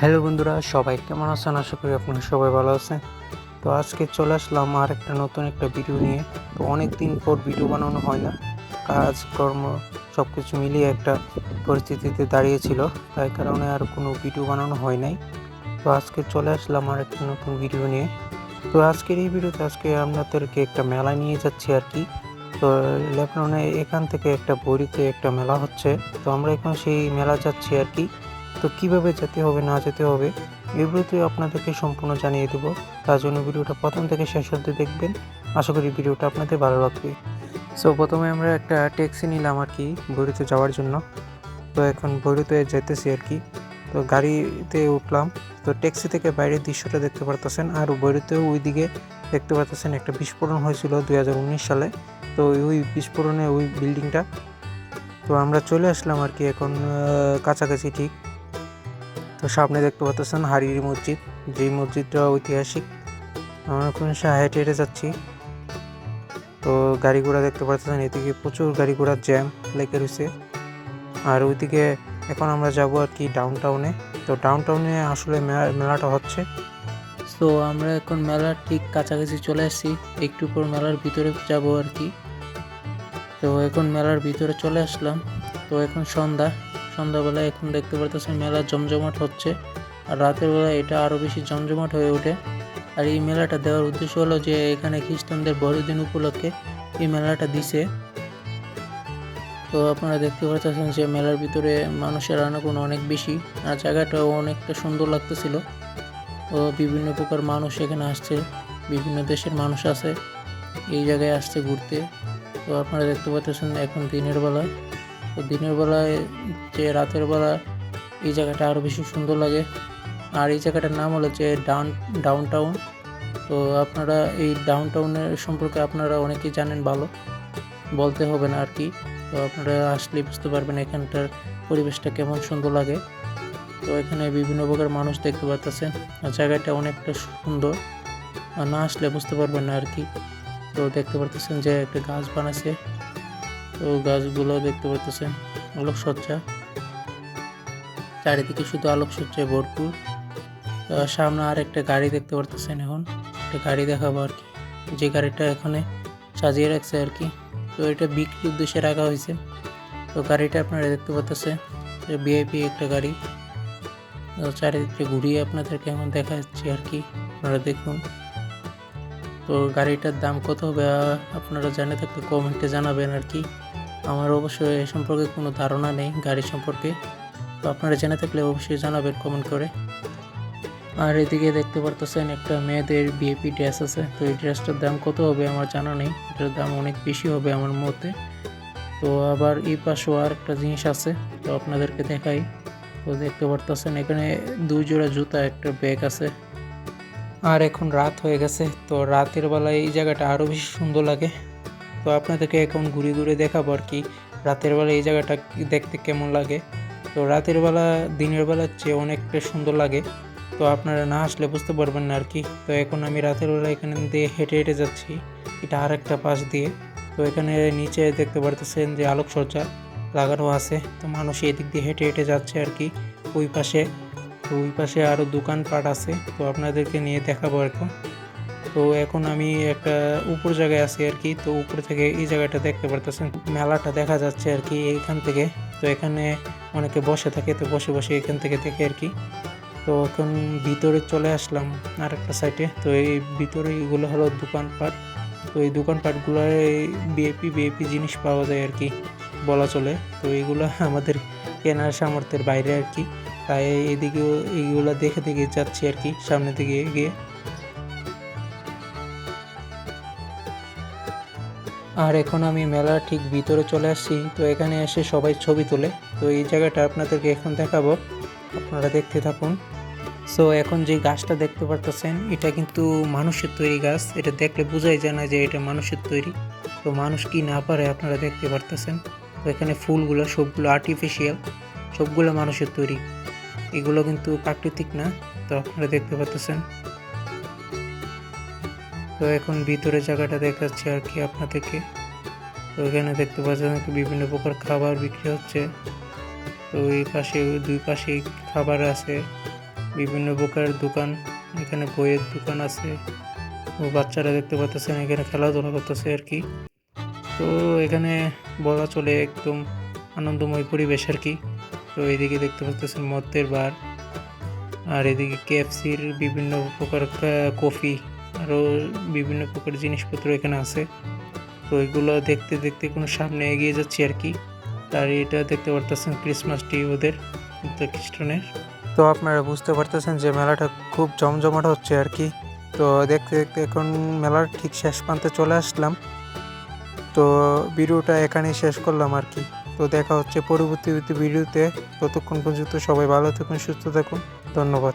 Hello বন্ধুরা, সবাই কেমন আছেন? আশা করি আপনারা সবাই ভালো আছেন। তো আজকে চলে আসলাম আর একটা নতুন একটা ভিডিও নিয়ে। তো অনেক দিন পর ভিডিও বানানো হয় না, কাজকর্ম সব কিছু মিলিয়ে একটা পরিস্থিতিতে দাঁড়িয়েছিল, তাই কারণে আর কোনো ভিডিও বানানো হয় নাই। তো আজকে চলে আসলাম আর একটা নতুন ভিডিও নিয়ে। তো আজকের এই ভিডিওতে আজকে আপনাদেরকে একটা মেলা নিয়ে যাচ্ছি আর কি। তো লেবাননে এখান থেকে একটা বৈরীতে একটা মেলা হচ্ছে। তো আমরা এখন সেই মেলা যাচ্ছি আর কি। তো কিভাবে যেতে হবে না যেতে হবে এই ভিডিওতে আপনাদেরকে সম্পূর্ণ জানিয়ে দেব। তার জন্য ভিডিওটা প্রথম থেকে শেষ অবধি দেখবেন। আশা করি ভিডিওটা আপনাদের ভালো লাগবে। সো প্রথমে আমরা একটা ট্যাক্সি নিলাম আর কি বৈরীতে যাওয়ার জন্য। তো এখন বৈরীতে যেতেছি আর কি। তো গাড়িতে উঠলাম। তো ট্যাক্সি থেকে বাইরের দৃশ্যটা দেখতে পারতেছেন, আর বৈরীতেও ওইদিকে দেখতে পারতেছেন একটা বিস্ফোরণ হয়েছিল 2019 সালে। তো ওই বিস্ফোরণে ওই বিল্ডিংটা। তো আমরা চলে আসলাম আর কি এখন কাছাকাছি ঠিক। তো সামনে দেখতে পাচ্ছেন হারির মসজিদ, যেই মসজিদটা ঐতিহাসিক। আমরা এখন হেঁটে হেঁটে যাচ্ছি। তো গাড়ি ঘোড়া দেখতে পাচ্ছেন, এদিকে প্রচুর গাড়ি ঘোড়ার জ্যাম লেগে রয়েছে। আর ওইদিকে এখন আমরা যাব আর কি ডাউন টাউনে। তো ডাউন টাউনে আসলে মেলাটা হচ্ছে। তো আমরা এখন মেলার ঠিক কাছাকাছি চলে আসছি, একটু পর মেলার ভিতরে যাব আর কি। তো এখন মেলার ভিতরে চলে আসলাম। তো এখন সন্ধ্যাবেলা এখন দেখতে পারতেছেন মেলা জমজমাট হচ্ছে। আর রাতের বেলা এটা আরও বেশি জমজমাট হয়ে ওঠে। আর এই মেলাটা দেওয়ার উদ্দেশ্য হলো যে এখানে খ্রিস্টানদের বড়দিন উপলক্ষে এই মেলাটা দিছে। তো আপনারা দেখতে পাচ্ছেন যে মেলার ভিতরে মানুষের আনাগোনা অনেক বেশি, আর জায়গাটাও অনেকটা সুন্দর লাগতেছিল। ও বিভিন্ন প্রকার মানুষ এখানে আসছে, বিভিন্ন দেশের মানুষ আছে এই জায়গায় আসছে ঘুরতে। তো আপনারা দেখতে পাচ্ছেন এখন দিনের বেলা। তো দিনের বেলায় যে রাতের বেলা এই জায়গাটা আরও বেশি সুন্দর লাগে। আর এই জায়গাটার নাম হলো যে ডাউন টাউন। তো আপনারা এই ডাউন টাউনের সম্পর্কে আপনারা অনেকেই জানেন, ভালো বলতে হবে না আর কি। তো আপনারা আসলে বুঝতে পারবেন এখানটার পরিবেশটা কেমন সুন্দর লাগে। তো এখানে বিভিন্ন প্রকার মানুষ দেখতে পাচ্ছেন, আর জায়গাটা অনেকটা সুন্দর, আর না আসলে বুঝতে পারবেন না আর কি। তো দেখতে পাচ্ছেন যে একটা গাছ বানাইছে। তো গাছগুলো দেখতে পাচ্ছেন আলোকসজ্জা, চারিদিকে শুধু আলোকসজ্জায় ভরপুর। সামনে আর একটা গাড়ি দেখতে পারতেছেন, এখন একটা গাড়ি দেখাবো আর কি, যে গাড়িটা এখানে সাজিয়ে রাখছে আর কি। তো এটা বিক্রির উদ্দেশ্যে রাখা হয়েছে। তো গাড়িটা আপনারা দেখতে পাচ্ছেন ভিআইপি একটা গাড়ি। চারিদিকে ঘুরিয়ে আপনাদেরকে এখন দেখা যাচ্ছে আর কি, আপনারা দেখুন। তো গাড়িটার দাম কত হবে আপনারা জেনে থাকলে কমেন্টে জানাবেন আর কি। আমার অবশ্যই এ সম্পর্কে কোনো ধারণা নেই গাড়ি সম্পর্কে। তো আপনারা জেনে থাকলে অবশ্যই জানাবেন কমেন্ট করে। আর এদিকে দেখতে পারতেছেন একটা মেয়েদের ভিআইপি ড্রেস আছে। তো এই ড্রেসটার দাম কত হবে আমার জানা নেই, এটার দাম অনেক বেশি হবে আমার মতে। তো আবার এই পাশেও আর একটা জিনিস আছে, তো আপনাদেরকে দেখাই। তো দেখতে পারতেছেন এখানে 2 জোড়া জুতা, একটা ব্যাগ আছে। আর এখন রাত হয়ে গেছে, তো রাতের বেলায় এই জায়গাটা আরও বেশি সুন্দর লাগে। তো আপনাদেরকে এখন ঘুরে ঘুরে দেখাবো আর কি রাতের বেলা এই জায়গাটা দেখতে কেমন লাগে। তো রাতের বেলা দিনের বেলার চেয়ে অনেকটা সুন্দর লাগে। তো আপনারা না আসলে বুঝতে পারবেন না আর কি। তো এখন আমি রাতের বেলা এখানে দিয়ে হেঁটে হেঁটে যাচ্ছি, এটা আর একটা পাশ দিয়ে। তো এখানে নিচে দেখতে পারতেছেন যে আলোকসজ্জা লাগানো আছে। তো মানুষ এদিক দিয়ে হেঁটে হেঁটে যাচ্ছে আর কি ওই পাশে। তো ওই পাশে আরও দোকানপাট আছে, তো আপনাদেরকে নিয়ে দেখাবো এখন। তো এখন আমি একটা উপর জায়গায় আছি আর কি। তো উপর থেকে এই জায়গাটা দেখতে পারতেছেন, মেলাটা দেখা যাচ্ছে আর কি এইখান থেকে। তো এখানে অনেকে বসে থাকে, তো বসে বসে এখান থেকে দেখে আর কি। তো এখন ভিতরে চলে আসলাম আর একটা সাইডে। তো এই ভিতরে এগুলো হলো দোকানপাট। তো এই দোকানপাটগুলোয় ভিআইপি জিনিস পাওয়া যায় আর কি বলা চলে। তো এইগুলো আমাদের কেনার সামর্থ্যের বাইরে আর কি, তাই এদিকেও এইগুলো দেখে দেখে যাচ্ছি আর কি সামনের দিকে গিয়ে। আর এখন আমি মেলার ঠিক ভিতরে চলে আসছি। তো এখানে এসে সবাই ছবি তোলে। তো এই জায়গাটা আপনাদেরকে এখন দেখাবো, আপনারা দেখতে থাকুন। সো এখন যে গাছটা দেখতে পারতেছেন এটা কিন্তু মানুষের তৈরি গাছ, এটা দেখলে বোঝাই যায় না যে এটা মানুষের তৈরি। তো মানুষ কি না পারে আপনারা দেখতে পারতেছেন। তো এখানে ফুলগুলো সবগুলো আর্টিফিশিয়াল, সবগুলো মানুষের তৈরি, এগুলো কিন্তু প্রাকৃতিক না। তো আপনারা দেখতে পারতেছেন। তো এখন ভিতরে জায়গাটা দেখাচ্ছি আর কি আপনাদেরকে। তো এখানে দেখতে পাচ্ছেন বিভিন্ন প্রকার খাবার বিক্রি হচ্ছে। তো এই পাশে দুই পাশেই খাবার আছে, বিভিন্ন প্রকার দোকান, এখানে বইয়ের দোকান আছে ও বাচ্চারা দেখতে পাচ্ছেন এখানে খেলাধুলা করতেছে আর কি। তো এখানে বলা চলে একদম আনন্দময় পরিবেশ আর কি। তো এদিকে দেখতে পাচ্ছেন মদের বার, আর এদিকে কেএফসির বিভিন্ন প্রকার কফি, আরও বিভিন্ন প্রকার জিনিসপত্র এখানে আছে। তো এগুলো দেখতে দেখতে কোনো সামনে এগিয়ে যাচ্ছি আর কি। আর এটা দেখতে পারতেছেন ক্রিসমাস ট্রি ওদের খ্রিস্টানের। তো আপনারা বুঝতে পারতেছেন যে মেলাটা খুব জমজমাট হচ্ছে আর কি। তো দেখতে দেখতে এখন মেলার ঠিক শেষ প্রান্তে চলে আসলাম। তো ভিডিওটা এখানেই শেষ করলাম আর কি। তো দেখা হচ্ছে পরবর্তী ভিডিওতে। ততক্ষণ পর্যন্ত সবাই ভালো থাকুন, সুস্থ থাকুন। ধন্যবাদ।